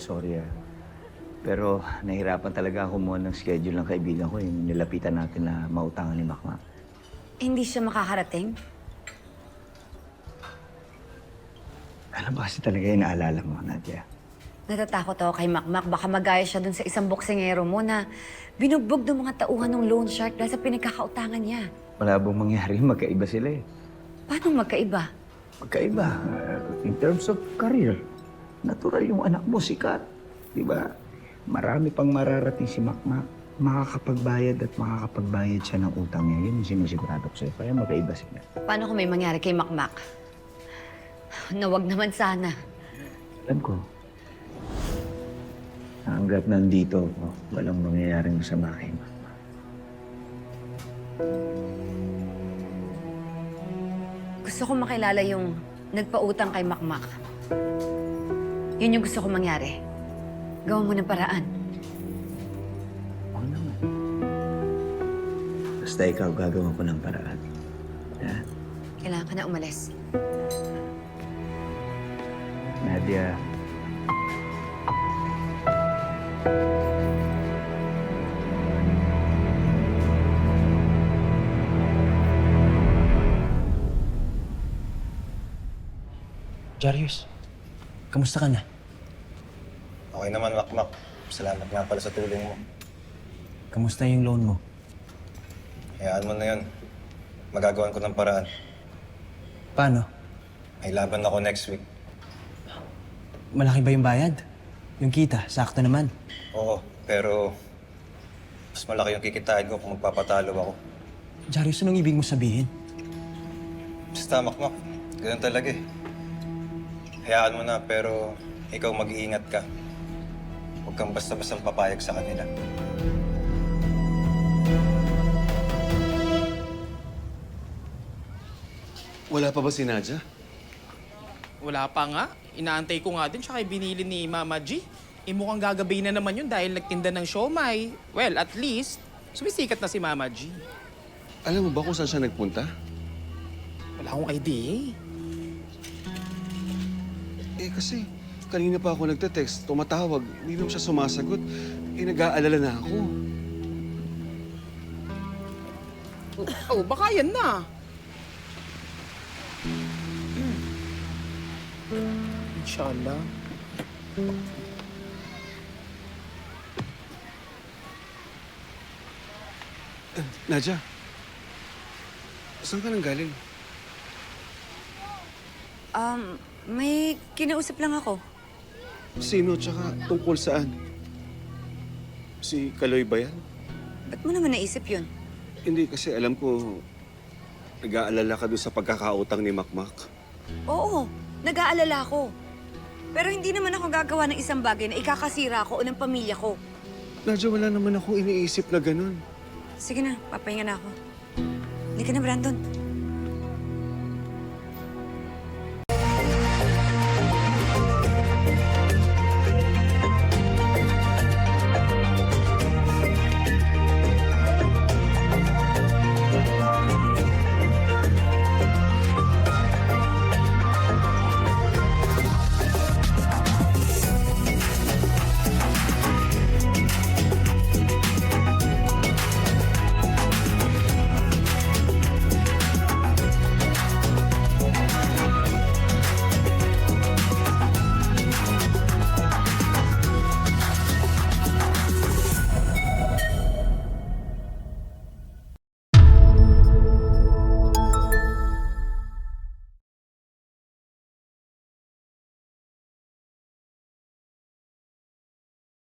sorry Pero nahirapan talaga ako kumuha ng schedule ng kaibigan ko, yung nilapitan natin na mautangan ni Makmak. Hindi siya makakarating? Ano ba kasi talaga yung naalala mo, Nadia? Natatakot ako kay Makmak. Baka magaya siya dun sa isang boksingero mo na binugbog ng mga tauhan ng loan shark dahil sa pinagkakautangan niya. Wala bang mangyari, magkaiba sila Paano magkaiba? Magkaiba, in terms of career. Natural yung anak mo, sikat. Di ba? Marami pang mararating si Makmak. Makakapagbayad at makakapagbayad siya ng utang niya. Yun yung sinisigurado ko sa'yo. Kaya magkaiba sila. Paano kung may mangyari kay Makmak? Nawag naman sana. Alam ko. Hanggat nandito ako, walang mangyayaring masama kay Makmak. Gusto ko makilala yung nagpautang kay Makmak. Yun yung gusto ko mangyari. Gawa mo ng paraan. Oo naman. Basta ikaw gagawa ko ng paraan. Ha? Kailangan ka na umalis. Nadia. Jarius, kamusta ka na? Okay naman, Makmak. Salamat nga pala sa tulong mo. Kamusta yung loan mo? Hayaan mo na yun. Magagawan ko ng paraan. Paano? May laban ako next week. Malaki ba yung bayad? Yung kita, sakto naman. Oo, pero mas malaki yung kikitain ko kung magpapatalo ako. Jarius, anong ibig mo sabihin? Basta, Makmak. Ganun talaga Hayaan mo na, pero ikaw mag-iingat ka. Huwag kang basta-bastang papayag sa kanila. Wala pa ba si Nadia? Wala pa nga. Inaantay ko nga din siya kay binili ni Mama G. Mukhang gagabi na naman yun dahil nagtinda ng siomay. Well, at least, sumisikat na si Mama G. Alam mo ba kung saan siya nagpunta? Wala akong idea Kasi kanina pa ako nagte-text, tumatawag, hindi naman siya sumasagot. Nag-aalala na ako. Oh, baka yan na. Inshallah. Nadia, saan ka nang galing? May kinausap lang ako. Sino, tsaka tungkol saan? Si Kaloy ba yan? Ba't mo naman naisip yun? Hindi, kasi alam ko, nag-aalala ka doon sa pagkakautang ni Makmak. Oo, nag-aalala ako. Pero hindi naman ako gagawa ng isang bagay na ikakasira ako o ng pamilya ko. Nadia, wala naman akong iniisip na ganun. Sige na, papahinga na ako. Hindi ka na, Brandon.